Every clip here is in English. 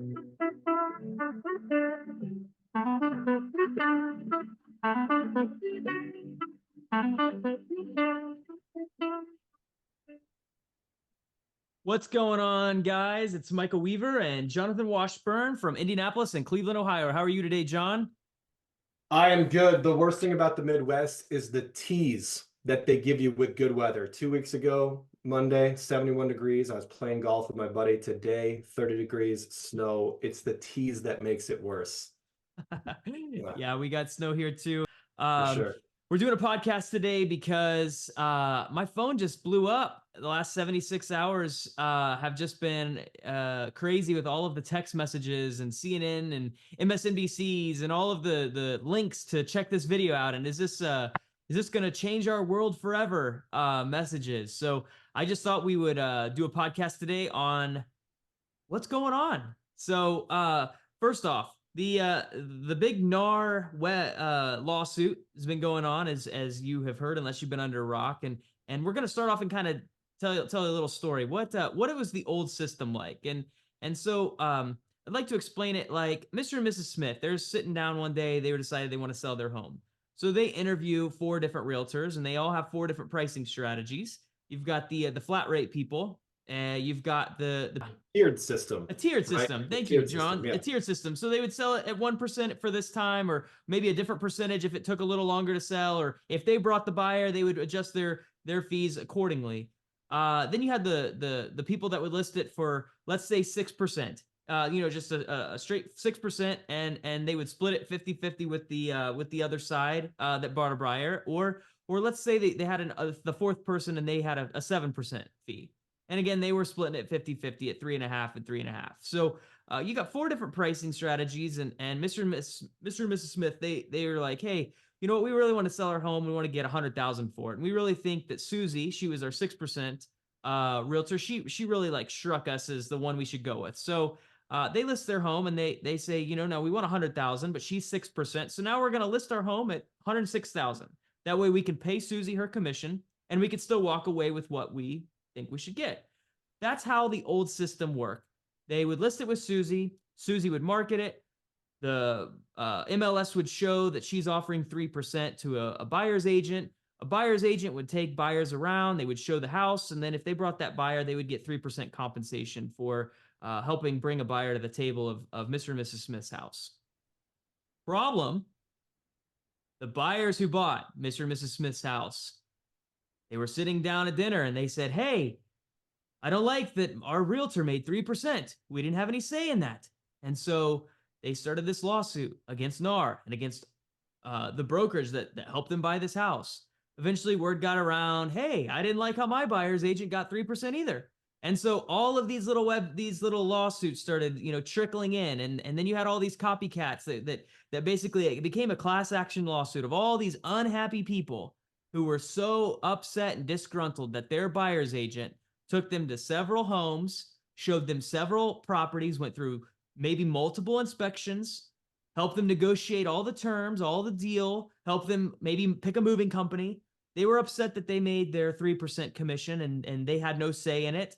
What's going on, guys? It's Michael Weaver and Jonathan Washburn from Indianapolis and Cleveland, Ohio. How are you today, John? I am good. The worst thing about the Midwest is the tease that they give you with good weather. 2 weeks ago, Monday, 71 degrees. I was playing golf with my buddy. Today, 30 degrees, snow. It's the tease that makes it worse. Yeah, we got snow here too. For Um, sure. we're doing a podcast today because my phone just blew up. The last 76 hours have just been crazy with all of the text messages and CNN and MSNBCs and all of the links to check this video out. And is this going to change our world forever messages? So I just thought we would do a podcast today on what's going on. So first off, the big NAR lawsuit has been going on, as you have heard, unless you've been under a rock, and we're gonna start off and kind of tell you a little story. What it was the old system like, and so I'd like to explain it like Mr. and Mrs. Smith. They're sitting down one day. They were decided they want to sell their home, so they interview 4 different realtors, and they all have 4 different pricing strategies. You've got the flat rate people. You've got the Tiered system. a tiered Right? system. A Thank you, tiered John. system, yeah. A tiered system. So they would sell it at 1% for this time, or maybe a different percentage if it took a little longer to sell, or if they brought the buyer, they would adjust their fees accordingly. Then you had the people that would list it for, let's say, 6%. Just a straight 6%, and they would split it 50-50 with the other side that brought a buyer, or let's say they had the fourth person and they had a 7% fee. And again, they were splitting it 50-50 at 3.5 and 3.5. So you got 4 different pricing strategies, and Mr. and Mrs. Smith, they were like, hey, you know what? We really want to sell our home. We want to get $100,000 for it, and we really think that Susie, she was our 6% realtor. She really like struck us as the one we should go with. So they list their home, and they say, no, we want 100,000, but she's 6%. So now we're going to list our home at 106,000. That way we can pay Susie her commission, and we could still walk away with what we think we should get. That's how the old system worked. They would list it with Susie. Susie would market it. The MLS would show that she's offering 3% to a buyer's agent. A buyer's agent would take buyers around. They would show the house. And then if they brought that buyer, they would get 3% compensation for helping bring a buyer to the table of Mr. and Mrs. Smith's house. Problem, the buyers who bought Mr. and Mrs. Smith's house, they were sitting down at dinner and they said, hey, I don't like that our realtor made 3%. We didn't have any say in that. And so they started this lawsuit against NAR and against the brokerage that helped them buy this house. Eventually, word got around, hey, I didn't like how my buyer's agent got 3% either. And so all of these little lawsuits started, trickling in. And then you had all these copycats that basically it became a class action lawsuit of all these unhappy people who were so upset and disgruntled that their buyer's agent took them to several homes, showed them several properties, went through maybe multiple inspections, helped them negotiate all the terms, all the deal, helped them maybe pick a moving company. They were upset that they made their 3% commission and they had no say in it,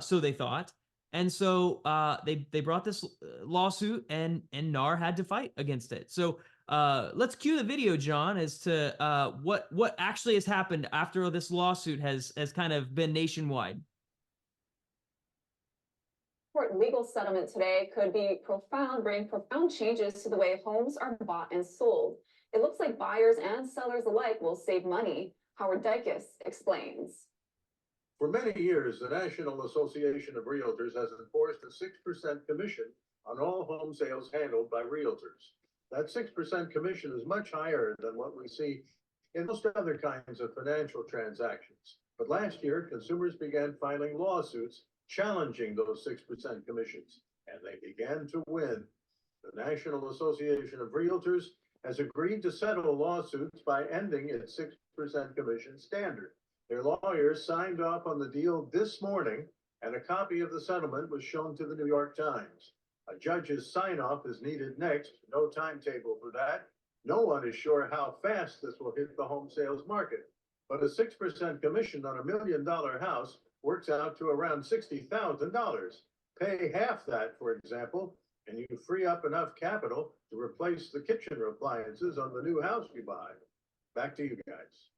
so they thought. And so they brought this lawsuit, and NAR had to fight against it. So let's cue the video, John, as to what actually has happened after this lawsuit has kind of been nationwide. Legal settlement today could bring profound changes to the way homes are bought and sold. It looks like buyers and sellers alike will save money. Howard Dykes explains. For many years, the National Association of Realtors has enforced a 6% commission on all home sales handled by realtors. That 6% commission is much higher than what we see in most other kinds of financial transactions. But last year, consumers began filing lawsuits challenging those 6% commissions, and they began to win. The National Association of Realtors has agreed to settle lawsuits by ending its 6% commission standard. Their lawyers signed off on the deal this morning, and a copy of the settlement was shown to the New York Times. A judge's sign-off is needed next. No timetable for that. No one is sure how fast this will hit the home sales market, but a 6% commission on $1 million house works out to around $60,000. Pay half that, for example, and you free up enough capital to replace the kitchen appliances on the new house you buy. Back to you guys.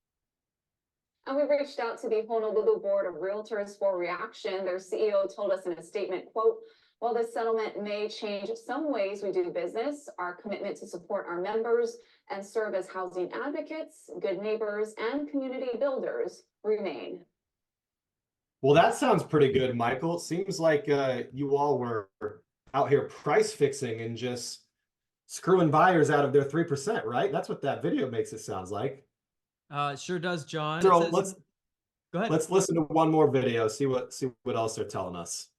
And we reached out to the Honolulu Board of Realtors for reaction. Their CEO told us in a statement, quote, "While this settlement may change some ways we do business, our commitment to support our members and serve as housing advocates, good neighbors, and community builders remain." Well, that sounds pretty good, Michael. It seems like you all were out here price fixing and just screwing buyers out of their 3%, right? That's what that video makes it sounds like. It sure does, John. So It says, go ahead. let's listen to one more video, see what else they're telling us.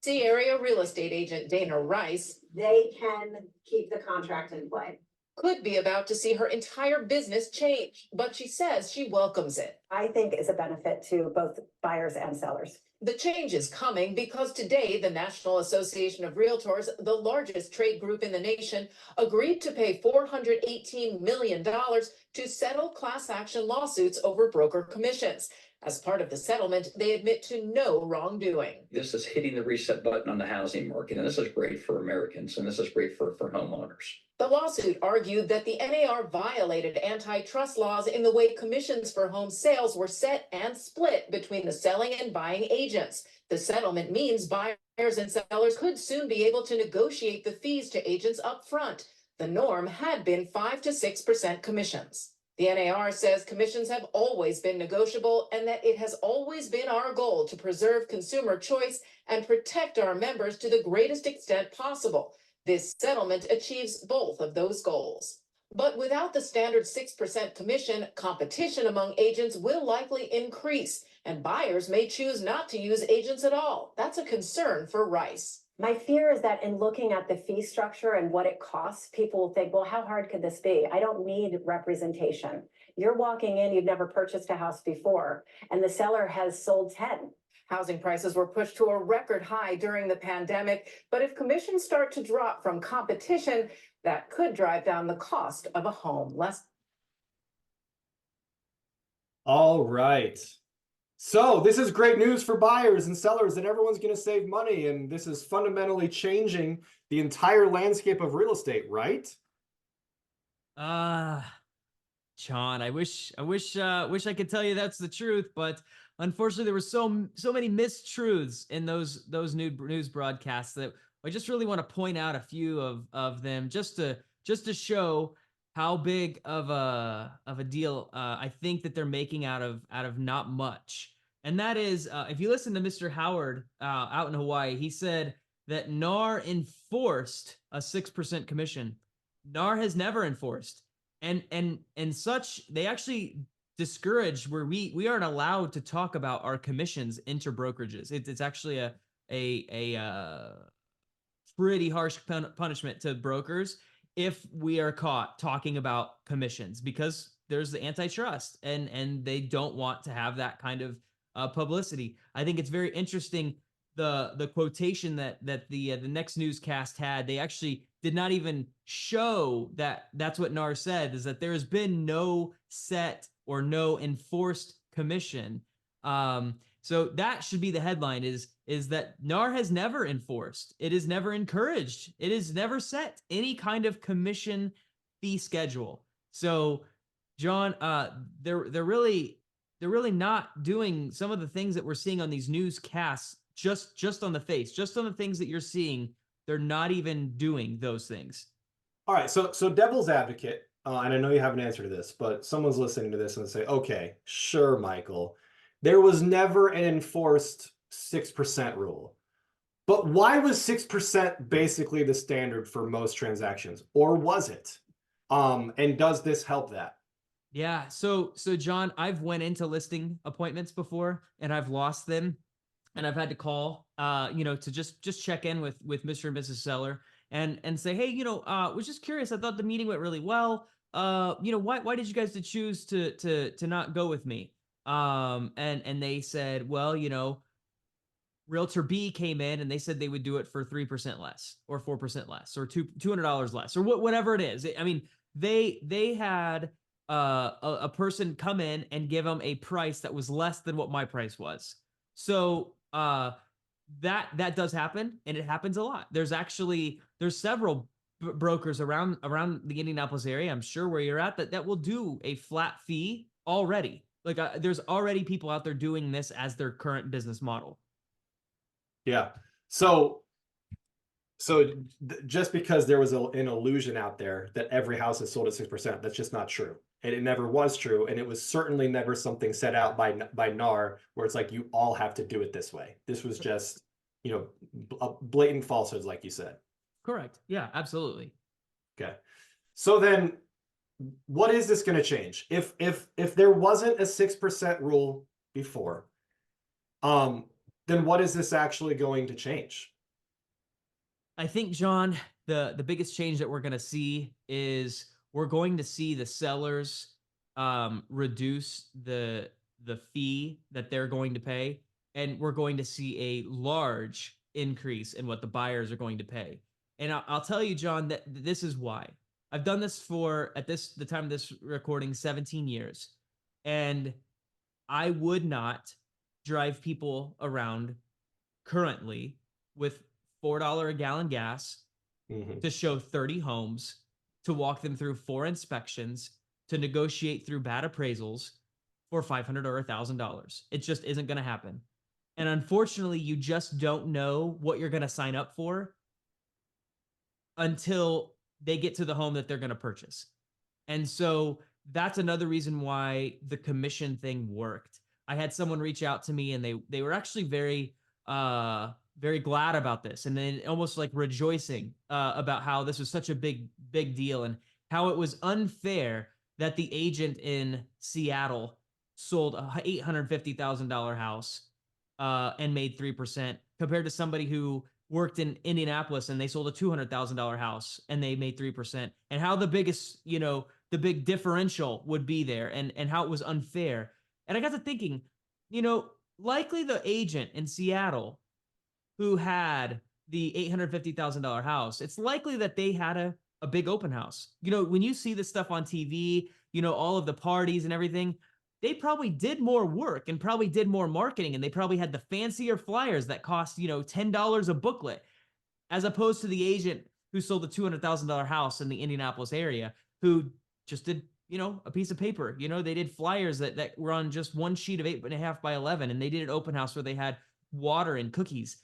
See area real estate agent Dana Rice they can keep the contract in play. could be about to see her entire business change, but she says she welcomes it. I think it's a benefit to both buyers and sellers. The change is coming because today the National Association of Realtors, the largest trade group in the nation, agreed to pay $418 million to settle class action lawsuits over broker commissions. As part of the settlement, they admit to no wrongdoing. This is hitting the reset button on the housing market, and this is great for Americans, and this is great for homeowners. The lawsuit argued that the NAR violated antitrust laws in the way commissions for home sales were set and split between the selling and buying agents. The settlement means buyers and sellers could soon be able to negotiate the fees to agents up front. The norm had been 5 to 6% commissions. The NAR says commissions have always been negotiable and that it has always been our goal to preserve consumer choice and protect our members to the greatest extent possible. This settlement achieves both of those goals. But without the standard 6% commission, competition among agents will likely increase, and buyers may choose not to use agents at all. That's a concern for Rice. My fear is that in looking at the fee structure and what it costs, people will think, well, how hard could this be? I don't need representation. You're walking in, you've never purchased a house before, and the seller has sold 10. Housing prices were pushed to a record high during the pandemic, but if commissions start to drop from competition, that could drive down the cost of a home. All right. So this is great news for buyers and sellers that everyone's going to save money, and this is fundamentally changing the entire landscape of real estate, right? John, I wish I could tell you that's the truth, but unfortunately there were so many mistruths in those news broadcasts that I just really want to point out a few of them just to show how big of a deal I think that they're making out of not much. And that is, if you listen to Mr. Howard out in Hawaii, he said that NAR enforced a 6% commission. NAR has never enforced, and such they actually discouraged where we aren't allowed to talk about our commissions interbrokerages. It's actually a pretty harsh punishment to brokers if we are caught talking about commissions, because there's the antitrust and they don't want to have that kind of publicity. I think it's very interesting the quotation that the next newscast had. They actually did not even show that that's what NAR said, is that there has been no set or no enforced commission. So that should be the headline, is that NAR has never enforced. It is never encouraged. It is never set any kind of commission fee schedule. So John, they're really not doing some of the things that we're seeing on these newscasts just on the face, just on the things that you're seeing. They're not even doing those things. All right, so devil's advocate, and I know you have an answer to this, but someone's listening to this and say, okay, sure, Michael, there was never an enforced 6% rule. But why was 6% basically the standard for most transactions? Or was it? And does this help that? Yeah, so John, I've went into listing appointments before and I've lost them, and I've had to call to just check in with Mr. and Mrs. Seller and say, hey, was just curious. I thought the meeting went really well. Why did you guys choose to not go with me? And they said, well, Realtor B came in and they said they would do it for 3% less or 4% less or $200 less or whatever it is. I mean, they had a person come in and give them a price that was less than what my price was. So that does happen, and it happens a lot. There's several brokers around the Indianapolis area, I'm sure where you're at, that will do a flat fee already. Like there's already people out there doing this as their current business model. Yeah. Just because there was an illusion out there that every house is sold at 6%, that's just not true. And it never was true. And it was certainly never something set out by NAR where it's like, you all have to do it this way. This was just, blatant falsehoods, like you said. Correct. Yeah, absolutely. Okay. So then what is this going to change? If there wasn't a 6% rule before, then what is this actually going to change? I think, John, the biggest change that we're going to see is we're going to see the sellers reduce the fee that they're going to pay, and we're going to see a large increase in what the buyers are going to pay. And I'll tell you, John, that this is why. I've done this for, the time of this recording, 17 years. And I would not drive people around currently with $4 a gallon gas to show 30 homes, to walk them through 4 inspections, to negotiate through bad appraisals for $500 or $1,000. It just isn't going to happen. And unfortunately, you just don't know what you're going to sign up for until they get to the home that they're going to purchase. And so that's another reason why the commission thing worked. I had someone reach out to me, and they were actually very glad about this, and then almost like rejoicing about how this was such a big deal, and how it was unfair that the agent in Seattle sold a $850,000 house and made 3%, compared to somebody who worked in Indianapolis and they sold a $200,000 house and they made 3%, and how the big differential would be there, and how it was unfair. And I got to thinking, likely the agent in Seattle who had the $850,000 house, it's likely that they had a big open house. When you see this stuff on TV, all of the parties and everything, they probably did more work and probably did more marketing, and they probably had the fancier flyers that cost, $10 a booklet, as opposed to the agent who sold the $200,000 house in the Indianapolis area, who just did, a piece of paper. They did flyers that were on just one sheet of 8.5 by 11, and they did an open house where they had water and cookies.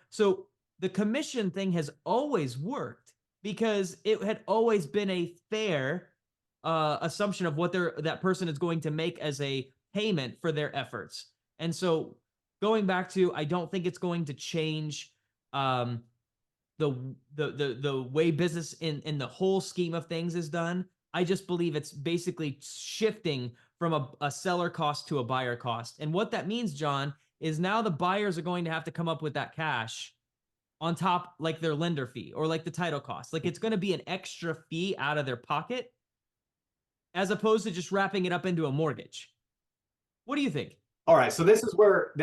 So the commission thing has always worked because it had always been a fair assumption of what that person is going to make as a payment for their efforts. And so going back to, I don't think it's going to change the way business in the whole scheme of things is done. I just believe it's basically shifting from a seller cost to a buyer cost. And what that means, John, is now the buyers are going to have to come up with that cash on top, like their lender fee or like the title cost. Like, it's going to be an extra fee out of their pocket, as opposed to just wrapping it up into a mortgage. What do you think? All right. So this is where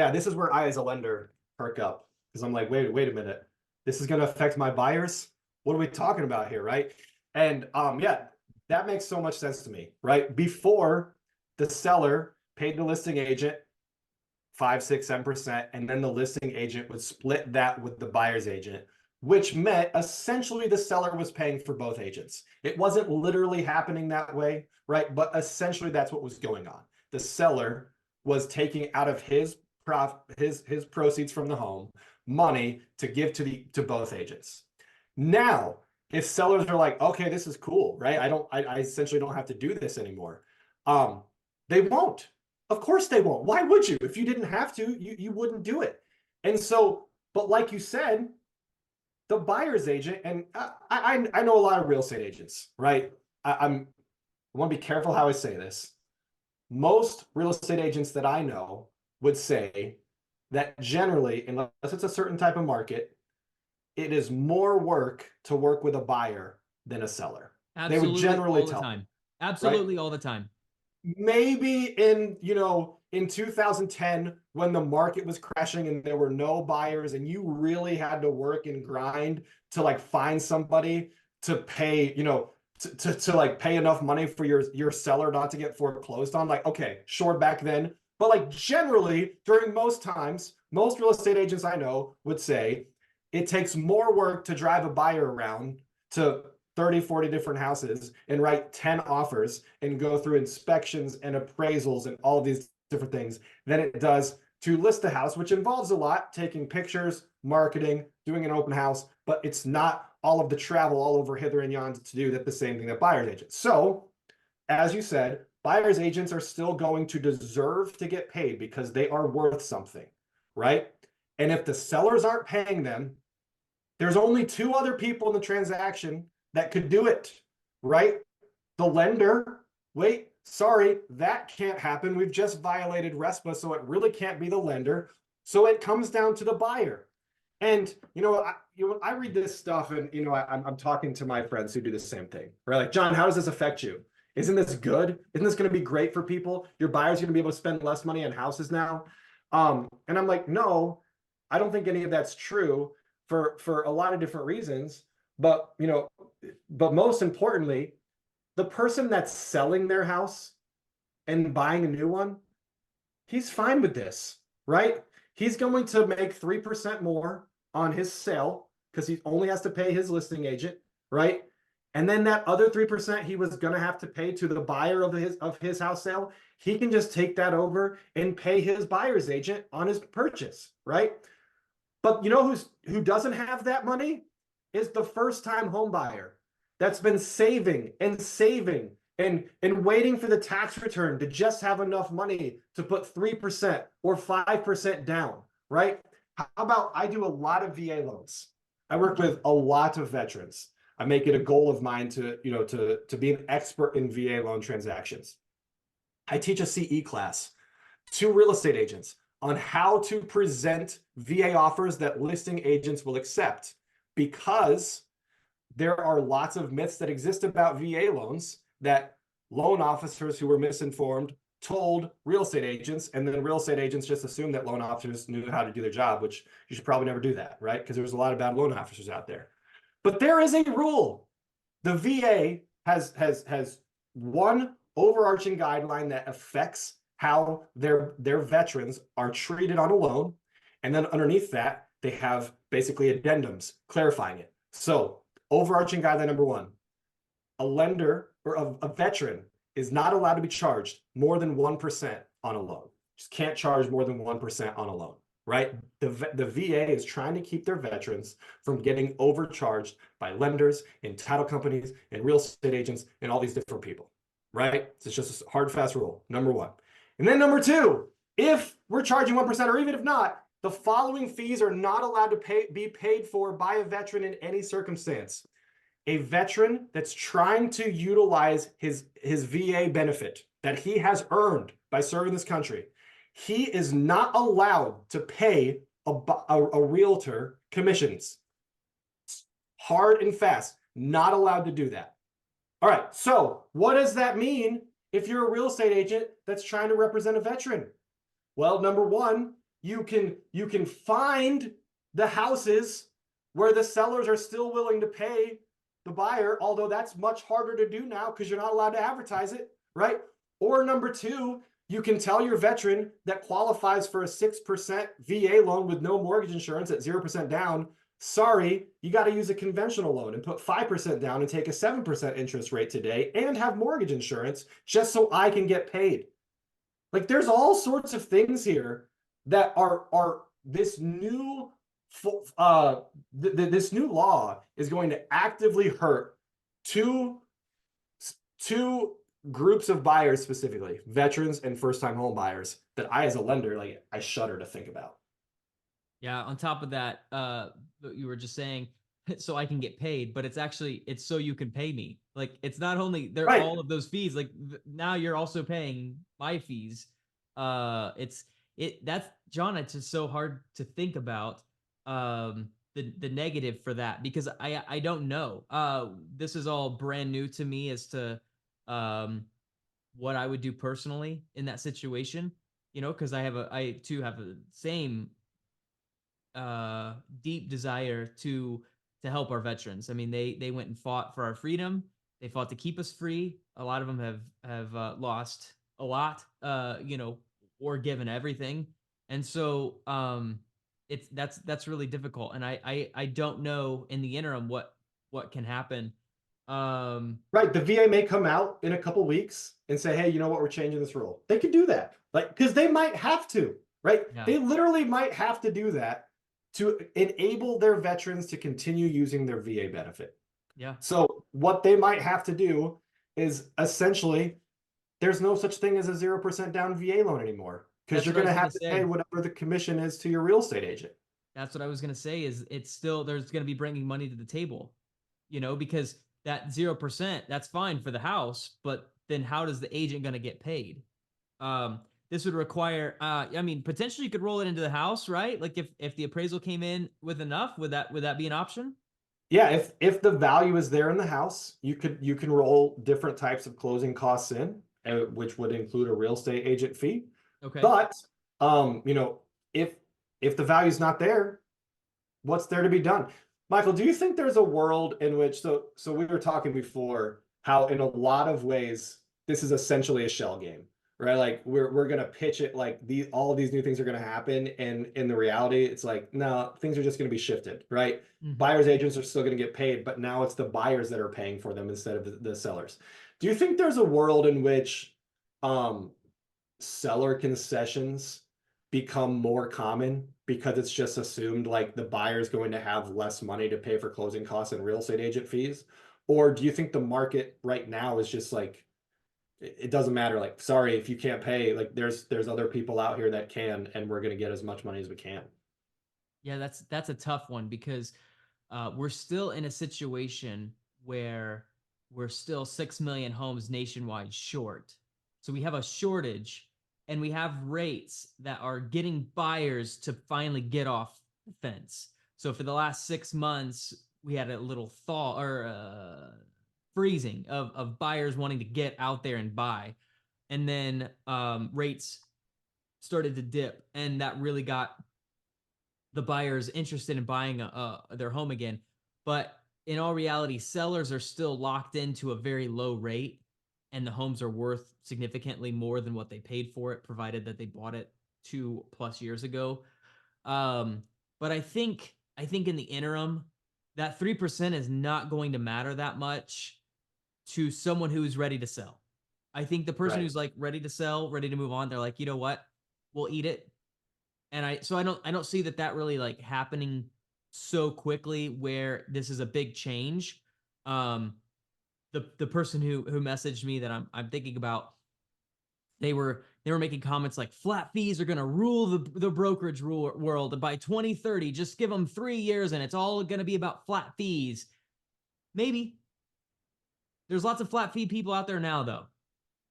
I, as a lender, perk up, because I'm like, wait a minute. This is going to affect my buyers. What are we talking about here? Right. And yeah, that makes so much sense to me. Right. Before, the seller paid the listing agent 5%, 6%, 7%, and then the listing agent would split that with the buyer's agent, which meant essentially the seller was paying for both agents. It wasn't literally happening that way, right? But essentially that's what was going on. The seller was taking out of his proceeds from the home money to give to both agents. Now, if sellers are like, okay, this is cool, right? I essentially don't have to do this anymore. They won't. Of course they won't. Why would you? If you didn't have to, you wouldn't do it. And so, but like you said, the buyer's agent, and I know a lot of real estate agents, right? I want to be careful how I say this. Most real estate agents that I know would say that generally, unless it's a certain type of market, it is more work to work with a buyer than a seller. Absolutely, they would generally all the tell time. me, Absolutely, right? all the time. Maybe in 2010, when the market was crashing and there were no buyers and you really had to work and grind to like find somebody to pay, to like pay enough money for your seller not to get foreclosed on, like, okay, sure, back then. But like generally, during most times, most real estate agents I know would say it takes more work to drive a buyer around to 30, 40 different houses and write 10 offers and go through inspections and appraisals and all of these different things than it does to list a house, which involves a lot, taking pictures, marketing, doing an open house, but it's not all of the travel all over hither and yon to do that the same thing that buyer's agents. So, as you said, buyer's agents are still going to deserve to get paid because they are worth something, right? And if the sellers aren't paying them, there's only two other people in the transaction that could do it, right? The lender, wait, sorry, that can't happen. We've just violated RESPA, so it really can't be the lender. So it comes down to the buyer. And I read this stuff, and I'm talking to my friends who do the same thing. Right? Like, John, how does this affect you? Isn't this good? Isn't this going to be great for people? Your buyer's going to be able to spend less money on houses now. And I'm like, no, I don't think any of that's true for a lot of different reasons. But most importantly, the person that's selling their house and buying a new one, he's fine with this, right? He's going to make 3% more on his sale because he only has to pay his listing agent, right? And then that other 3% he was going to have to pay to the buyer of his house sale, he can just take that over and pay his buyer's agent on his purchase, right? But who doesn't have that money is the first-time home buyer that's been saving and waiting for the tax return to just have enough money to put 3% or 5% down, right? How about I do a lot of VA loans? I work with a lot of veterans. I make it a goal of mine to be an expert in VA loan transactions. I teach a CE class to real estate agents on how to present VA offers that listing agents will accept, because there are lots of myths that exist about VA loans that loan officers who were misinformed told real estate agents, and then real estate agents just assumed that loan officers knew how to do their job, which you should probably never do that, right? Because there's a lot of bad loan officers out there. But there is a rule. The VA has one overarching guideline that affects how their veterans are treated on a loan. And then underneath that, they have basically addendums clarifying it. So overarching guideline number one, a lender or a veteran is not allowed to be charged more than 1% on a loan. Just can't charge more than 1% on a loan, right? The VA is trying to keep their veterans from getting overcharged by lenders and title companies and real estate agents and all these different people, right? It's just a hard, fast rule, number one. And then number two, if we're charging 1%, or even if not, the following fees are not allowed to be paid for by a veteran in any circumstance. A veteran that's trying to utilize his VA benefit that he has earned by serving this country, he is not allowed to pay a realtor commissions. Hard and fast, not allowed to do that. All right, so what does that mean if you're a real estate agent that's trying to represent a veteran? Well, number one, you can find the houses where the sellers are still willing to pay the buyer, although that's much harder to do now because you're not allowed to advertise it, right? Or number two, you can tell your veteran that qualifies for a 6% VA loan with no mortgage insurance at 0% down, sorry, you got to use a conventional loan and put 5% down and take a 7% interest rate today and have mortgage insurance just so I can get paid. Like, there's all sorts of things here that are this new this new law is going to actively hurt two groups of buyers, specifically veterans and first-time home buyers, that I, as a lender, I shudder to think about. Yeah. On top of that, you were just saying, so I can get paid, but it's so you can pay me. Like, it's not only there Right. all of those fees, like now you're also paying my fees. That's John, it's just so hard to think about the negative for that, because I don't know. This is all brand new to me as to what I would do personally in that situation, because I too have the same deep desire to help our veterans. I mean, they went and fought for our freedom. They fought to keep us free. A lot of them have lost a lot, or given everything. And so that's really difficult. And I don't know in the interim what can happen. Right. The VA may come out in a couple weeks and say, hey, you know what? We're changing this rule. They could do that. Like, because they might have to, right? Yeah. They literally might have to do that to enable their veterans to continue using their VA benefit. Yeah. So what they might have to do is essentially, there's no such thing as a 0% down VA loan anymore, because That's you're what I going to was have to gonna say. pay whatever the commission is to your real estate agent. That's what I was gonna say. Is it's still there's gonna be bringing money to the table, because that 0%, that's fine for the house, but then how does the agent gonna get paid? This would require, I mean, potentially you could roll it into the house, right? Like if the appraisal came in with enough, would that be an option? Yeah, if the value is there in the house, you can roll different types of closing costs in, which would include a real estate agent fee. Okay. But if the value's not there, what's there to be done? Michael, do you think there's a world in which so we were talking before how in a lot of ways this is essentially a shell game, right? Like we're gonna pitch it like all of these new things are gonna happen, and in the reality, it's like no, things are just gonna be shifted, right? Mhm. Buyers agents are still gonna get paid, but now it's the buyers that are paying for them instead of the sellers. Do you think there's a world in which seller concessions become more common because it's just assumed like the buyer is going to have less money to pay for closing costs and real estate agent fees? Or do you think the market right now is just like it doesn't matter, like sorry if you can't pay, like there's other people out here that can, and we're going to get as much money as we can? Yeah, that's a tough one because we're still in a situation where we're still 6 million homes nationwide short. So we have a shortage and we have rates that are getting buyers to finally get off the fence. So for the last 6 months, we had a little thaw or freezing of buyers wanting to get out there and buy. And then rates started to dip, and that really got the buyers interested in buying their home again. But in all reality, sellers are still locked into a very low rate, and the homes are worth significantly more than what they paid for it, provided that they bought it 2+ years ago. But I think in the interim, that 3% is not going to matter that much to someone who's ready to sell. I think the person Right. who's like ready to sell, ready to move on, they're like, you know what, we'll eat it. And I don't see that really like happening so quickly where this is a big change. The person who messaged me that I'm thinking about, they were making comments like flat fees are going to rule the brokerage world, and by 2030 just give them 3 years and it's all going to be about flat fees. Maybe there's lots of flat fee people out there now though,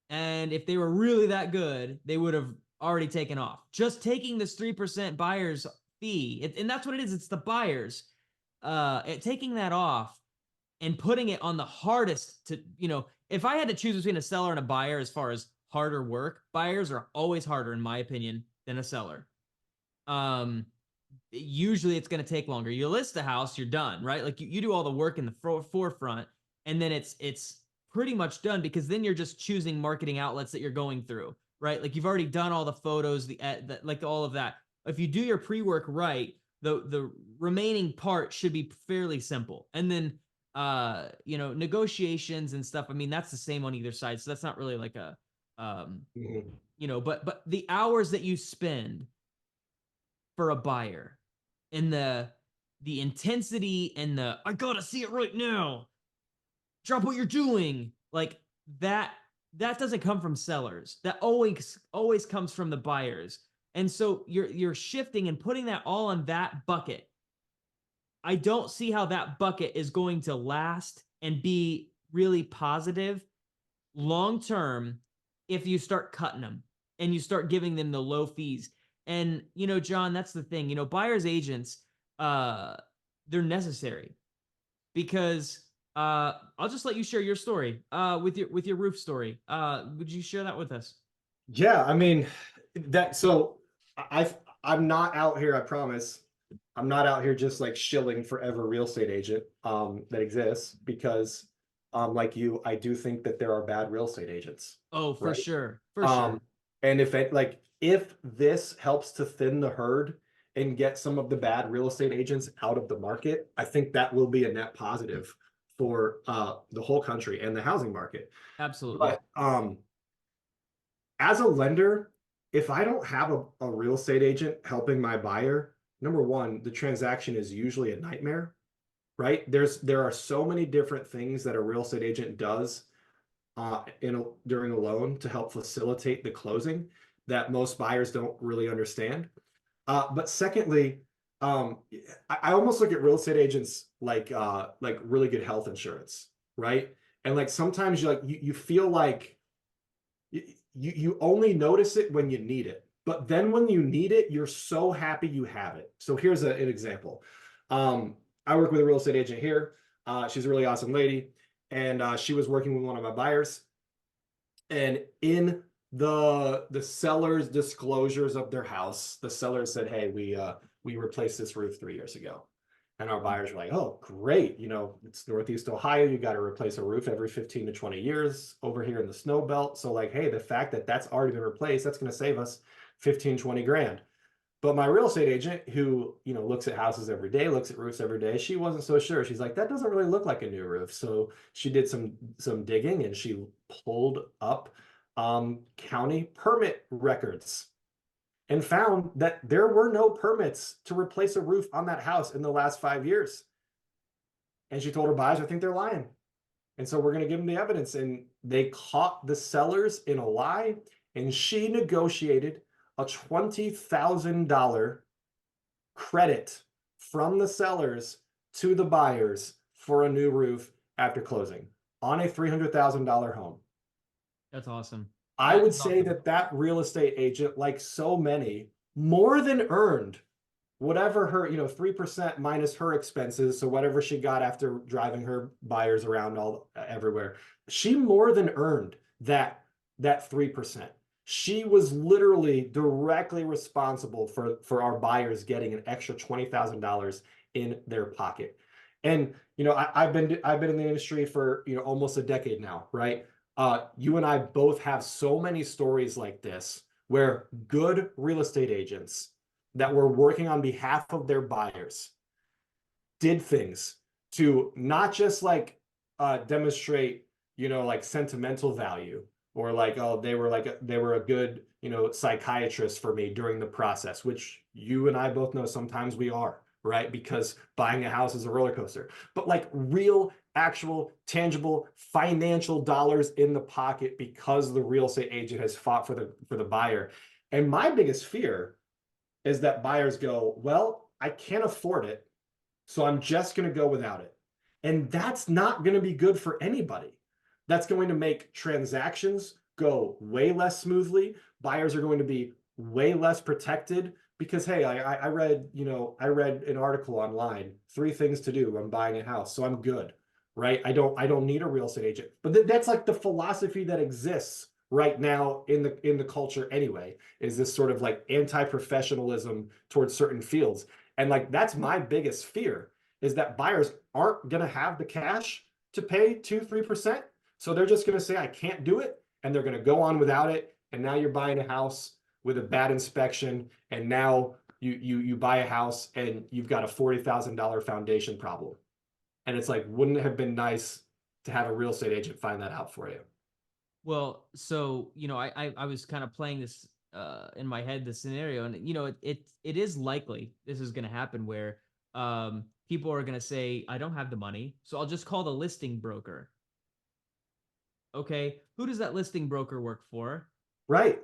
and if they were really that good, they would have already taken off. Just taking this 3% buyer's fee, and that's what it is. It's the buyers. Taking that off and putting it on the hardest to, if I had to choose between a seller and a buyer as far as harder work, buyers are always harder, in my opinion, than a seller. Usually it's going to take longer. You list the house, you're done, right? Like you do all the work in the forefront, and then it's pretty much done because then you're just choosing marketing outlets that you're going through, right? Like you've already done all the photos, like all of that. If you do your pre-work right, the remaining part should be fairly simple. And then negotiations and stuff, I mean, that's the same on either side. So that's not really like a but the hours that you spend for a buyer and the intensity and the I gotta see it right now, drop what you're doing, like that doesn't come from sellers. That always comes from the buyers. And so you're shifting and putting that all on that bucket. I don't see how that bucket is going to last and be really positive long term if you start cutting them and you start giving them the low fees. And John, that's the thing. Buyers agents, they're necessary because I'll just let you share your story with your roof story. Would you share that with us? Yeah, I mean I'm not out here, I promise. I'm not out here just like shilling for every real estate agent that exists, because like you, I do think that there are bad real estate agents. Oh, for Right. sure. For sure. And if this helps to thin the herd and get some of the bad real estate agents out of the market, I think that will be a net positive for the whole country and the housing market. Absolutely. But as a lender, if I don't have a real estate agent helping my buyer, number one, the transaction is usually a nightmare, right? There are so many different things that a real estate agent does during a loan to help facilitate the closing that most buyers don't really understand. But secondly, I almost look at real estate agents like really good health insurance, right? And like sometimes you feel like you only notice it when you need it, but then when you need it, you're so happy you have it. So here's an example. I work with a real estate agent here. She's a really awesome lady, and she was working with one of my buyers. And in the seller's disclosures of their house, the seller said, "Hey, we replaced this roof 3 years ago." And our buyers were like, "Oh, great. It's Northeast Ohio. You got to replace a roof every 15 to 20 years over here in the snow belt. So like, hey, the fact that that's already been replaced, that's going to save us 15, 20 grand." But my real estate agent who, looks at houses every day, looks at roofs every day, she wasn't so sure. She's like, "That doesn't really look like a new roof." So she did some digging, and she pulled up county permit records and found that there were no permits to replace a roof on that house in the last 5 years. And she told her buyers, "I think they're lying. And so we're going to give them the evidence." And they caught the sellers in a lie. And she negotiated a $20,000 credit from the sellers to the buyers for a new roof after closing on a $300,000 home. That's awesome. I would That's say awesome. that real estate agent, like so many, more than earned whatever her, 3% minus her expenses. So whatever she got after driving her buyers around everywhere, she more than earned that 3%. She was literally directly responsible for our buyers getting an extra $20,000 in their pocket. And I've been in the industry for almost a decade now, right? You and I both have so many stories like this where good real estate agents that were working on behalf of their buyers did things to not just demonstrate like sentimental value, or like, oh, they were a good psychiatrist for me during the process, which you and I both know sometimes we are, right? Because buying a house is a roller coaster, but like real, actual, tangible financial dollars in the pocket because the real estate agent has fought for the buyer. And my biggest fear is that buyers go, "Well, I can't afford it, so I'm just going to go without it." And that's not going to be good for anybody. That's going to make transactions go way less smoothly. Buyers are going to be way less protected because, hey, I read an article online, 3 things to do when buying a house, so I'm good, right? I don't need a real estate agent. But that's like the philosophy that exists right now in the culture anyway, is this sort of like anti-professionalism towards certain fields. And like that's my biggest fear, is that buyers aren't going to have the cash to pay 2-3%. So they're just going to say, "I can't do it." And they're going to go on without it. And now you're buying a house with a bad inspection. And now you buy a house and you've got a $40,000 foundation problem. And it's like, wouldn't it have been nice to have a real estate agent find that out for you? Well, so I was kind of playing this in my head, this scenario, and it is likely this is going to happen where people are going to say, "I don't have the money, so I'll just call the listing broker." Okay, who does that listing broker work for? Right.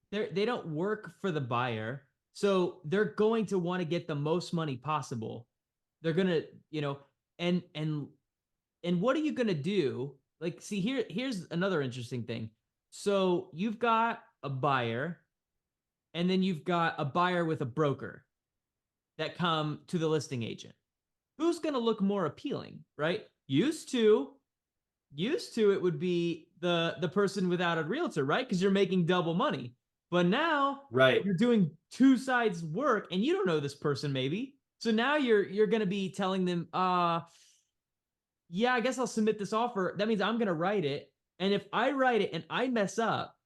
They don't work for the buyer, so they're going to want to get the most money possible. They're gonna, and what are you gonna do? Like, see, here's another interesting thing. So you've got a buyer, and then you've got a buyer with a broker that come to the listing agent. Who's gonna look more appealing, right? Used to it would be the person without a realtor, right? Because you're making double money. But now Right. you're doing 2 sides work, and you don't know this person maybe. So now you're gonna be telling them, yeah, I guess I'll submit this offer. That means I'm gonna write it. And if I write it and I mess up,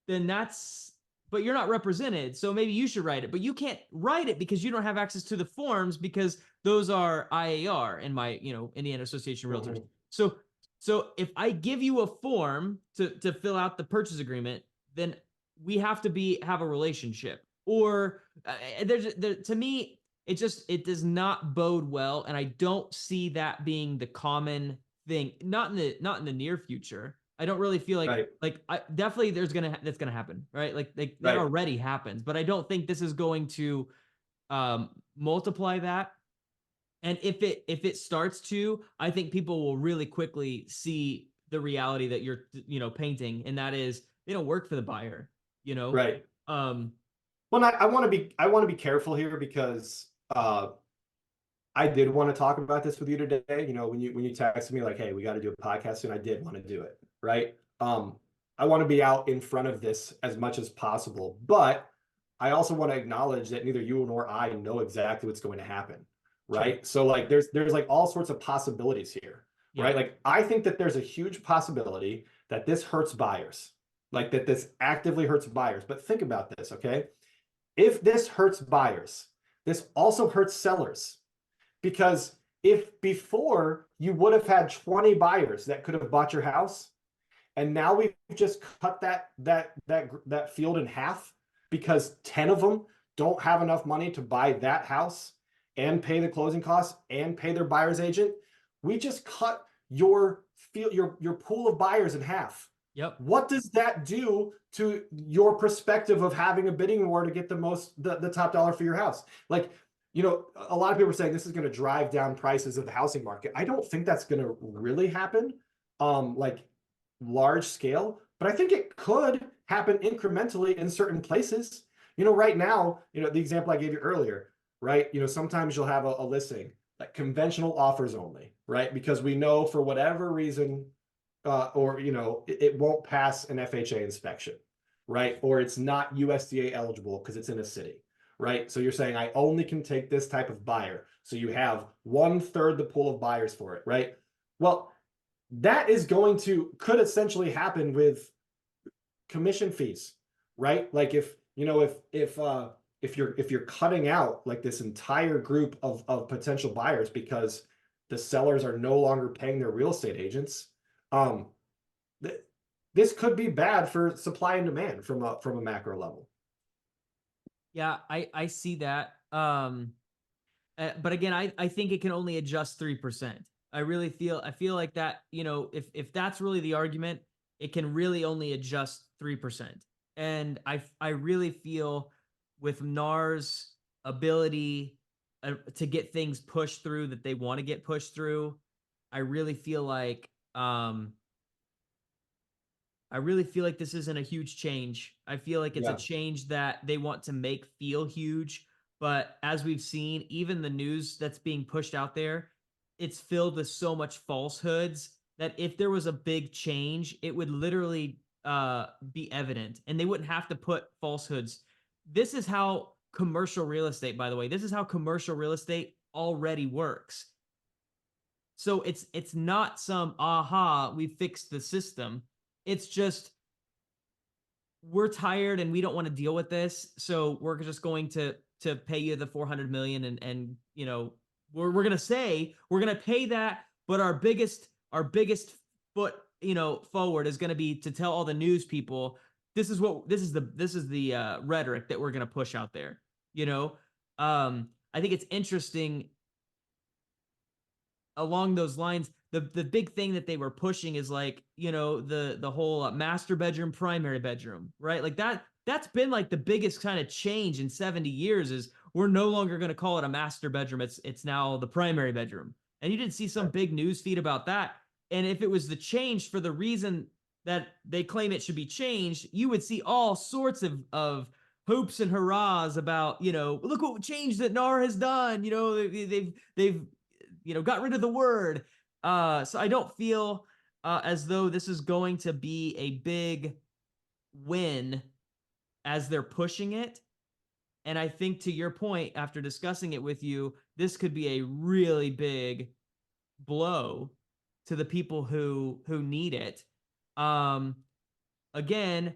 then that's, but you're not represented. So maybe you should write it, but you can't write it because you don't have access to the forms because those are IAR in my, Indiana Association of Realtors. So if I give you a form to fill out the purchase agreement, then we have to have a relationship. Or to me, it does not bode well, and I don't see that being the common thing. Not in the near future. I don't really feel like definitely that's gonna happen, right? Like that already happens, but I don't think this is going to multiply that. And if it starts to, I think people will really quickly see the reality that you're painting, and that is they don't work for the buyer, Right. Well, I want to be careful here because I did want to talk about this with you today. When you texted me like, hey, we got to do a podcast soon, I did want to do it. Right. I want to be out in front of this as much as possible, but I also want to acknowledge that neither you nor I know exactly what's going to happen. Right. Sure. So like there's like all sorts of possibilities here. Yeah. Right. Like I think that there's a huge possibility that this hurts buyers, like that this actively hurts buyers. But think about this. Okay. If this hurts buyers, this also hurts sellers. Because if before you would have had 20 buyers that could have bought your house, and now we've just cut that field in half because 10 of them don't have enough money to buy that house and pay the closing costs and pay their buyer's agent, we just cut your pool of buyers in half. Yep. What does that do to your perspective of having a bidding war to get the top dollar for your house? Like, a lot of people are saying this is going to drive down prices of the housing market. I don't think that's going to really happen, like large scale, but I think it could happen incrementally in certain places. Right now, the example I gave you earlier, right? Sometimes you'll have a listing like conventional offers only, right? Because we know for whatever reason, it won't pass an FHA inspection, right? Or it's not USDA eligible because it's in a city. Right. So you're saying I only can take this type of buyer. So you have 1/3 the pool of buyers for it. Right. Well, that could essentially happen with commission fees. Right. Like if you're cutting out like this entire group of potential buyers because the sellers are no longer paying their real estate agents, this could be bad for supply and demand from a macro level. Yeah, I see that. But again, I think it can only adjust 3%. I feel like that, if that's really the argument, it can really only adjust 3%. And I really feel with NAR's ability to get things pushed through that they want to get pushed through, I really feel like this isn't a huge change. I feel like it's a change that they want to make feel huge. But as we've seen, even the news that's being pushed out there, it's filled with so much falsehoods that if there was a big change, it would literally be evident and they wouldn't have to put falsehoods. This is how commercial real estate, by the way, this is how commercial real estate already works. So it's not some we fixed the system. It's just we're tired and we don't want to deal with this, so we're just going to pay you the $400 million and we're going to say we're going to pay that, but our biggest foot forward is going to be to tell all the news people this is the rhetoric that we're going to push out there. I think it's interesting along those lines. The big thing that they were pushing is like, the whole master bedroom, primary bedroom, right? Like that's been like the biggest kind of change in 70 years is we're no longer going to call it a master bedroom. It's now the primary bedroom. And you didn't see some big news feed about that. And if it was the change for the reason that they claim it should be changed, you would see all sorts of hoops and hurrahs about, look what change that NAR has done. They've got rid of the word. So I don't feel as though this is going to be a big win as they're pushing it. And I think to your point, after discussing it with you, this could be a really big blow to the people who need it. Again,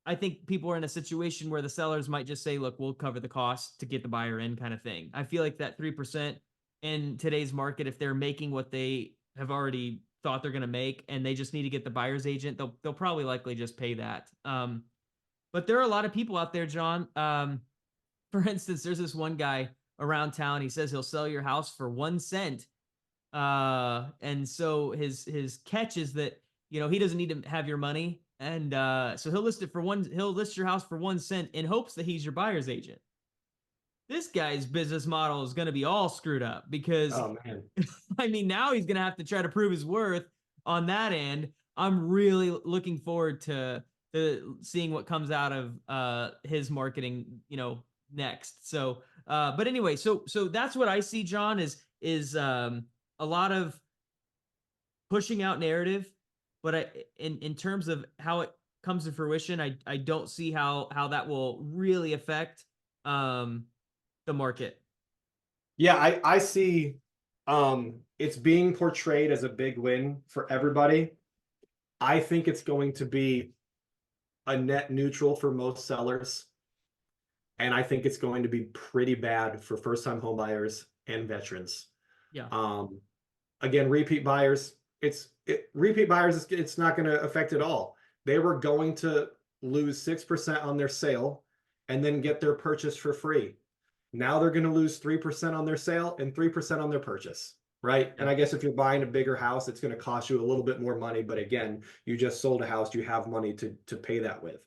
I think people are in a situation where the sellers might just say, look, we'll cover the cost to get the buyer in kind of thing. I feel like that 3% in today's market, if they're making what they have already thought they're going to make and they just need to get the buyer's agent, they'll probably likely just pay that. But there are a lot of people out there, John. For instance, there's this one guy around town. He says he'll sell your house for 1 cent. And so his catch is that, he doesn't need to have your money. And so he'll list your house for 1 cent in hopes that he's your buyer's agent. This guy's business model is going to be all screwed up because, Oh man. I mean, now he's going to have to try to prove his worth on that end. I'm really looking forward to seeing what comes out of his marketing, next. So, but anyway, so that's what I see, John, is a lot of pushing out narrative, but in terms of how it comes to fruition, I don't see how that will really affect the market. Yeah, I see it's being portrayed as a big win for everybody. I think it's going to be a net neutral for most sellers. And I think it's going to be pretty bad for first-time home buyers and veterans. Yeah. Again, repeat buyers, it's not going to affect at all. They were going to lose 6% on their sale and then get their purchase for free. Now they're going to lose 3% on their sale and 3% on their purchase, right? And I guess if you're buying a bigger house, it's going to cost you a little bit more money. But again, you just sold a house, you have money to pay that with.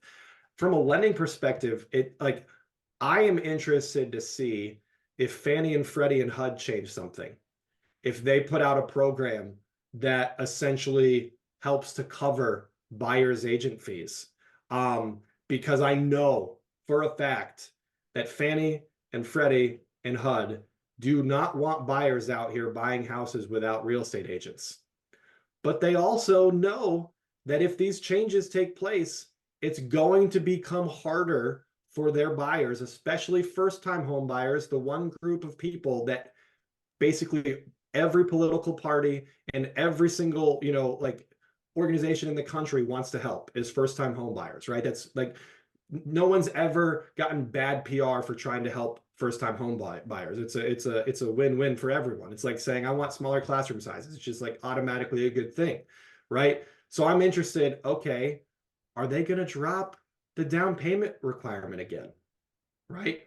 From a lending perspective, I am interested to see if Fannie and Freddie and HUD change something. If they put out a program that essentially helps to cover buyer's agent fees. Because I know for a fact that Fannie and Freddie and HUD do not want buyers out here buying houses without real estate agents. But they also know that if these changes take place, it's going to become harder for their buyers, especially first-time home buyers, the one group of people that basically every political party and every single, organization in the country wants to help is first-time home buyers, right? That's like, no one's ever gotten bad PR for trying to help first-time home buyers. It's a win-win for everyone. It's like saying, I want smaller classroom sizes. It's just like automatically a good thing, right? So I'm interested, okay, are they going to drop the down payment requirement again, right?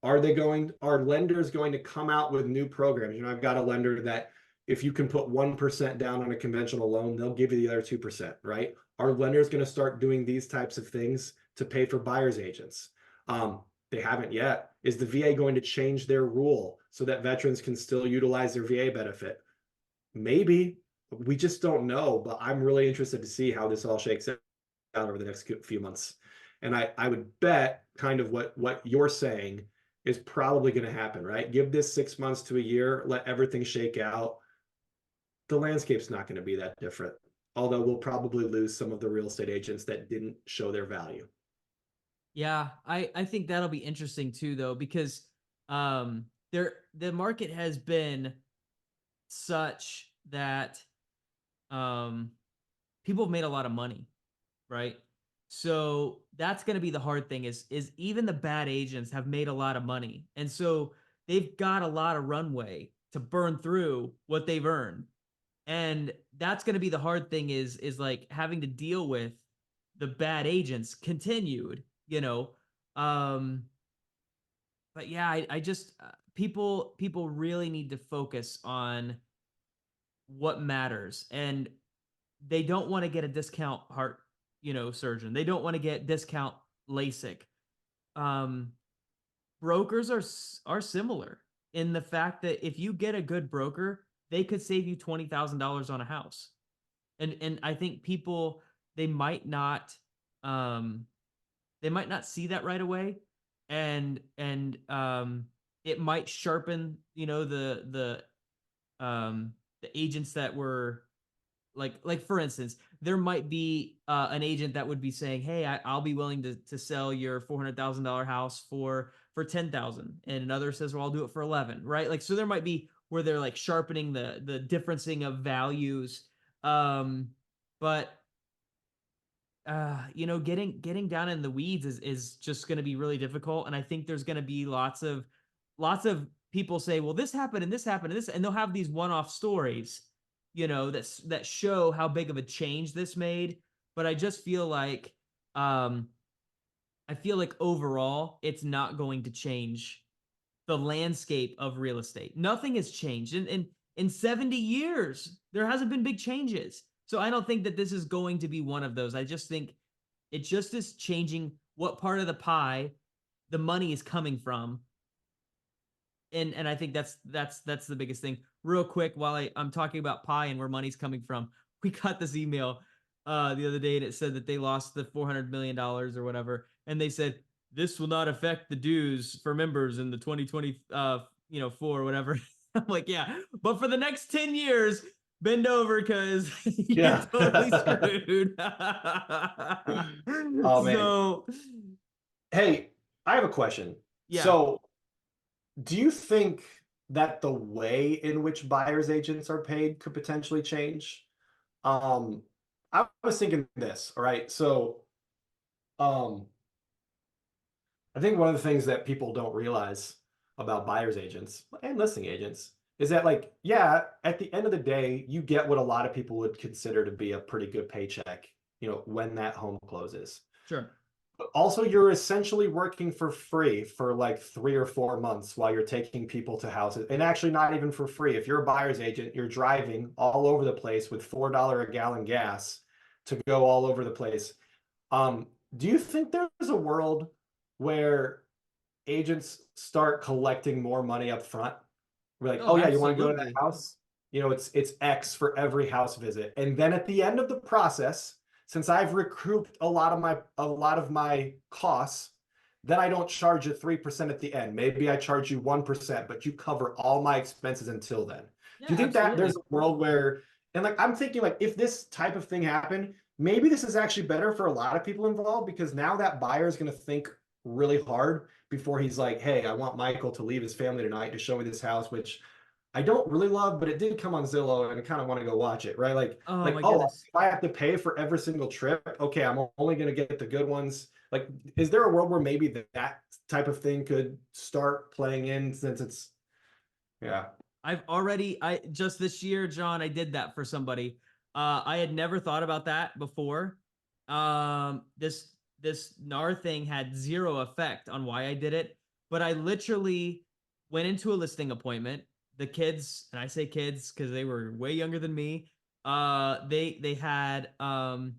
Are lenders going to come out with new programs? I've got a lender that if you can put 1% down on a conventional loan, they'll give you the other 2%, right? Are lenders going to start doing these types of things to pay for buyer's agents? They haven't yet. Is the VA going to change their rule so that veterans can still utilize their VA benefit? Maybe. We just don't know, but I'm really interested to see how this all shakes out over the next few months. And I would bet kind of what you're saying is probably going to happen, right? Give this 6 months to a year, let everything shake out. The landscape's not going to be that different, although we'll probably lose some of the real estate agents that didn't show their value. Yeah, I think that'll be interesting too, though, because the market has been such that people have made a lot of money, right? So that's going to be the hard thing is even the bad agents have made a lot of money. And so they've got a lot of runway to burn through what they've earned. And that's going to be the hard thing is like having to deal with the bad agents continued, but yeah, I just, people really need to focus on what matters, and they don't want to get a discount heart, surgeon. They don't want to get discount LASIK. Brokers are similar in the fact that if you get a good broker, they could save you $20,000 on a house. And I think people, they might not see that right away. And it might sharpen, the agents that were like for instance, there might be an agent that would be saying, hey, I'll be willing to sell your $400,000 house for 10,000. And another says, well, I'll do it for 11, right? Like, so there might be where they're like sharpening the differencing of values. But getting down in the weeds is just going to be really difficult. And I think there's going to be lots of people say, well, this happened and this happened and this, and they'll have these one-off stories, that show how big of a change this made. But I just feel like, overall, it's not going to change the landscape of real estate. Nothing has changed. In 70 years, there hasn't been big changes. So I don't think that this is going to be one of those. I just think it just is changing what part of the pie the money is coming from. And I think that's the biggest thing. Real quick, while I'm talking about pie and where money's coming from, we got this email the other day, and it said that they lost the $400 million or whatever, and they said this will not affect the dues for members in the 2020 or whatever. I'm like, yeah, but for the next 10 years, bend over because you're totally screwed. Oh, man. So, Hey, I have a question. yeah. So, do you think that the way in which buyer's agents are paid could potentially change? I was thinking this, all right? So, I think one of the things that people don't realize about buyer's agents and listing agents is that, like, yeah, at the end of the day, you get what a lot of people would consider to be a pretty good paycheck, when that home closes. Sure. But also, you're essentially working for free for like 3 or 4 months while you're taking people to houses, and actually not even for free. If you're a buyer's agent, you're driving all over the place with $4 a gallon gas to go all over the place. Do you think there's a world where agents start collecting more money up front? We're like, Oh, oh yeah, you want to go to that absolutely. house? It's X for every house visit. And then at the end of the process, since I've recouped a lot of my costs, then I don't charge you 3% at the end. Maybe I charge you 1%, but you cover all my expenses until then. Yeah, Do you think that absolutely. there's a world where, and like I'm thinking, like, if this type of thing happened, maybe this is actually better for a lot of people involved, because now that buyer is going to think really hard before he's like, hey, I want Michael to leave his family tonight to show me this house, which I don't really love, but it did come on Zillow and I kind of want to go watch it, right? Oh my Oh, goodness. if I have to pay for every single trip, okay, I'm only going to get the good ones. Like, is there a world where maybe that type of thing could start playing in, since it's, yeah. I just this year, John, I did that for somebody. I had never thought about that before. This NAR thing had zero effect on why I did it, but I literally went into a listing appointment. The kids, and I say kids because they were way younger than me. They had a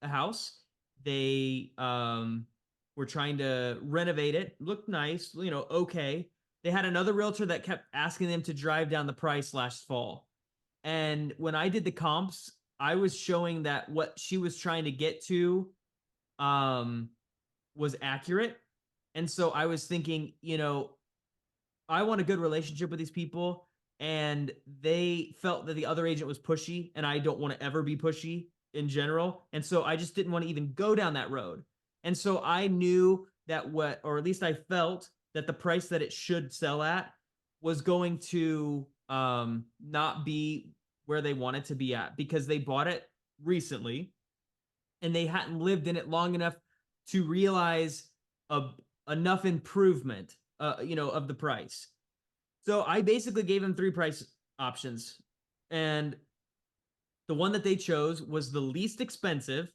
house. They were trying to renovate it. Looked nice, okay. They had another realtor that kept asking them to drive down the price last fall. And when I did the comps, I was showing that what she was trying to get to was accurate. And so I was thinking, I want a good relationship with these people. And they felt that the other agent was pushy, and I don't want to ever be pushy in general. And so I just didn't want to even go down that road. And so I knew that or at least I felt that the price that it should sell at was going to not be where they wanted to be at, because they bought it recently and they hadn't lived in it long enough to realize enough improvement, of the price. So I basically gave them 3 price options, and the one that they chose was the least expensive.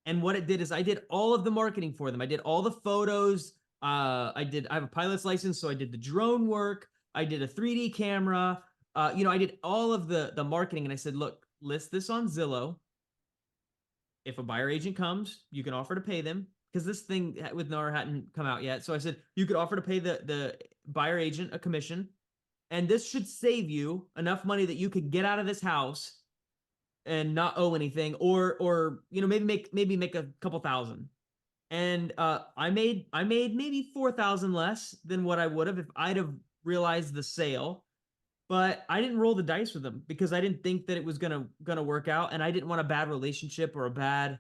And what it did is I did all of the marketing for them. I did all the photos. I have a pilot's license, so I did the drone work. I did a 3D camera. I did all of the marketing, and I said, look, list this on Zillow. If a buyer agent comes, you can offer to pay them, because this thing with NAR hadn't come out yet. So I said, you could offer to pay the buyer agent a commission, and this should save you enough money that you could get out of this house and not owe anything, or maybe make a couple thousand. And I made maybe 4,000 less than what I would have if I'd have realized the sale. But I didn't roll the dice with them because I didn't think that it was gonna work out, and I didn't want a bad relationship or a bad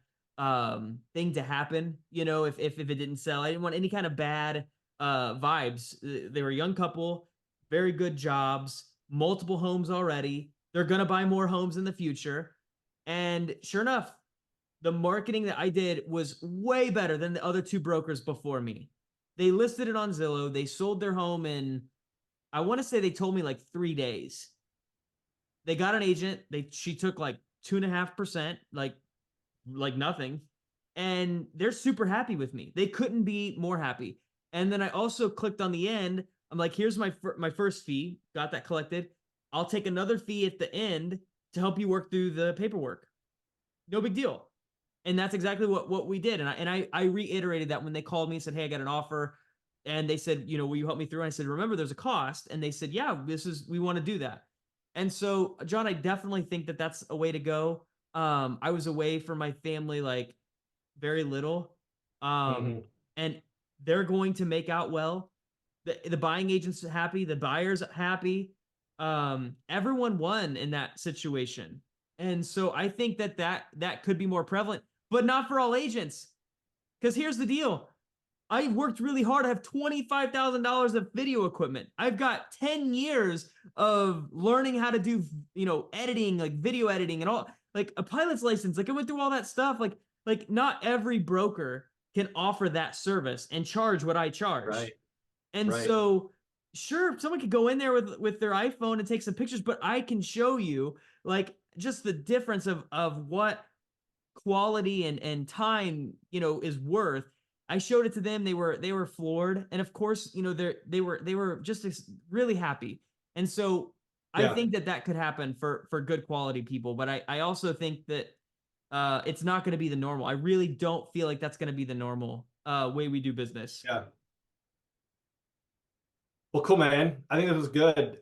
thing to happen. If it didn't sell, I didn't want any kind of bad vibes. They were a young couple, very good jobs, multiple homes already. They're gonna buy more homes in the future, and sure enough, the marketing that I did was way better than the other two brokers before me. They listed it on Zillow. They sold their home in, I want to say they told me like 3 days. They got an agent. She took like 2.5%, like nothing. And they're super happy with me. They couldn't be more happy. And then I also clicked on the end. I'm like, here's my first fee. Got that collected. I'll take another fee at the end to help you work through the paperwork. No big deal. And that's exactly what we did. And I reiterated that when they called me and said, hey, I got an offer. And they said, will you help me through? And I said, remember, there's a cost. And they said, yeah, we want to do that. And so, John, I definitely think that that's a way to go. I was away from my family, like very little. And they're going to make out well. The buying agent's happy, the buyer's happy. Everyone won in that situation. And so I think that could be more prevalent, but not for all agents. Because here's the deal. I worked really hard. I have $25,000 of video equipment. I've got 10 years of learning how to do, editing, like video editing and all, like a pilot's license. Like I went through all that stuff. Like not every broker can offer that service and charge what I charge. Right. And so sure, someone could go in there with their iPhone and take some pictures, but I can show you like just the difference of what quality and time, is worth. I showed it to them. They were floored. And of course, they were just really happy. And so I think that could happen for good quality people, but I also think that it's not going to be the normal. I really don't feel like that's going to be the normal way we do business. Yeah. Well, cool, man. I think this was good.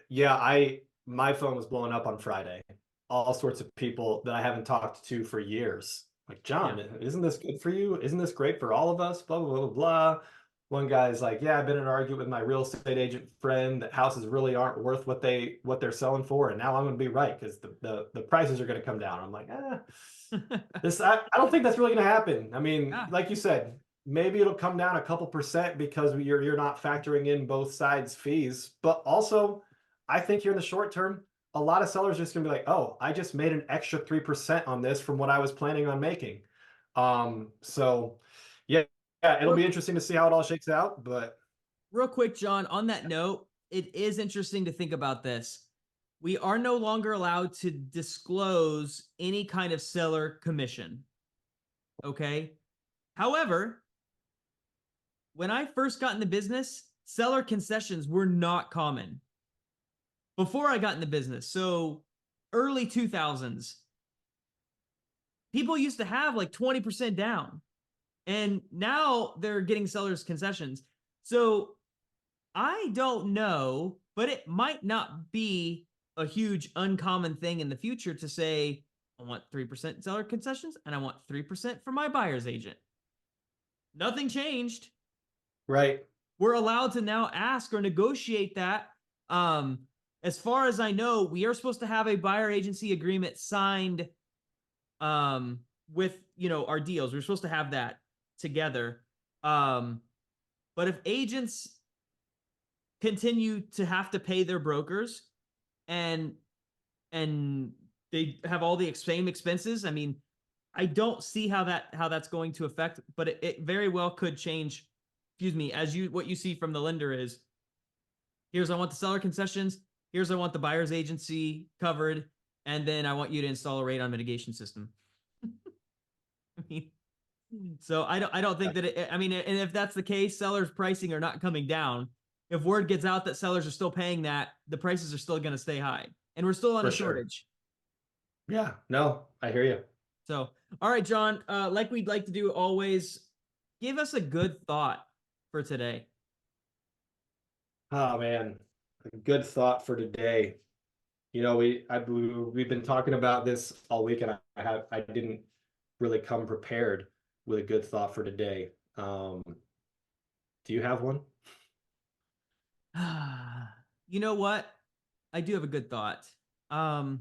Yeah, my phone was blowing up on Friday. All sorts of people that I haven't talked to for years. Like, John, isn't this good for you? Isn't this great for all of us? Blah, blah, blah, blah. One guy's like, yeah, I've been in an argument with my real estate agent friend that houses really aren't worth what they're selling for, and now I'm going to be right because the prices are going to come down. I'm like, I don't think that's really going to happen. I mean, like you said, maybe it'll come down a couple percent because you're not factoring in both sides' fees, but also I think here in the short term, a lot of sellers are just gonna be like, oh, I just made an extra 3% on this from what I was planning on making. So yeah, it'll be interesting to see how it all shakes out. But real quick, John, on that note, it is interesting to think about this. We are no longer allowed to disclose any kind of seller commission. Okay. However, when I first got in the business, seller concessions were not common. Before I got in the business, so early 2000s, people used to have like 20% down. And now they're getting sellers concessions. So I don't know, but it might not be a huge uncommon thing in the future to say, I want 3% seller concessions and I want 3% for my buyer's agent. Nothing changed. right. We're allowed to now ask or negotiate that. As far as I know, we are supposed to have a buyer agency agreement signed with our deals. We're supposed to have that together. But if agents continue to have to pay their brokers and they have all the same expenses, I mean, I don't see how that's going to affect, but it very well could change. Excuse me, what you see from the lender is, here's I want the seller concessions, here's I want the buyer's agency covered, and then I want you to install a radon mitigation system. I mean, so I don't think that and if that's the case, sellers' pricing are not coming down. If word gets out that sellers are still paying that, the prices are still going to stay high, and we're still on a shortage. Yeah, no, I hear you. So, all right, John, like we'd like to do always, give us a good thought for today. Oh man, a good thought for today. We've been talking about this all week, and I didn't really come prepared with a good thought for today. Do you have one? You know what? I do have a good thought. I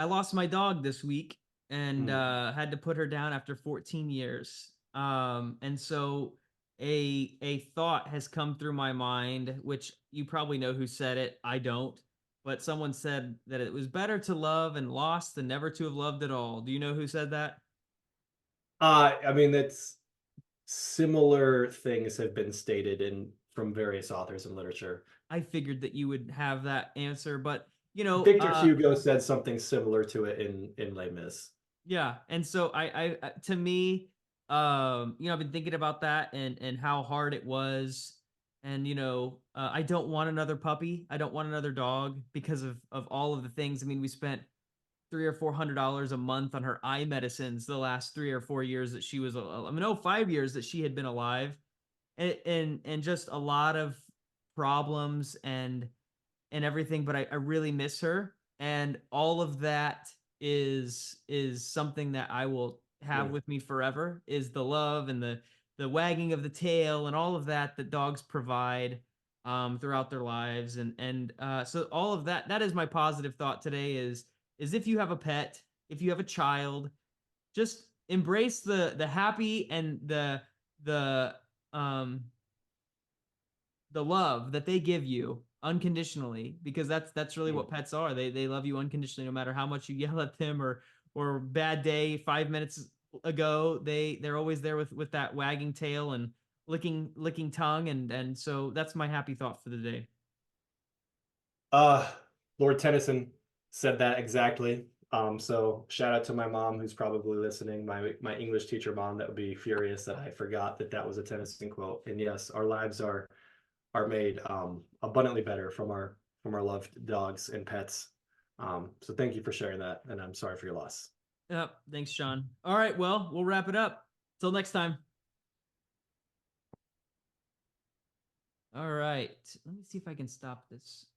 lost my dog this week and had to put her down after 14 years. And so a thought has come through my mind, which you probably know who said it. I don't. but someone said that it was better to love and lost than never to have loved at all. Do you know who said that? I mean, that's similar things have been stated from various authors in literature. I figured that you would have that answer, but Victor Hugo said something similar to it in Les Mis. yeah. And so to me, I've been thinking about that and how hard it was. And, I don't want another puppy. I don't want another dog because of all of the things. I mean, we spent $300 or $400 a month on her eye medicines the last 3 or 4 years that she was, 5 years that she had been alive, and just a lot of problems and everything. But I really miss her, and all of that is something that I will have with me forever. Is the love and the wagging of the tail and all of that that dogs provide throughout their lives, and so all of that is my positive thought today. Is if you have a pet, if you have a child, just embrace the happy and um the love that they give you unconditionally, because that's really what pets are. They love you unconditionally no matter how much you yell at them, or bad day 5 minutes ago. They're always there with that wagging tail and licking tongue, and so that's my happy thought for the day. Lord Tennyson said that exactly. So shout out to my mom, who's probably listening, my English teacher mom, that would be furious that I forgot that was a Tennyson quote. And yes, our lives are made abundantly better from our loved dogs and pets. So thank you for sharing that, and I'm sorry for your loss. Yep, thanks, Sean. All right, well, we'll wrap it up. Till next time. All right, let me see if I can stop this.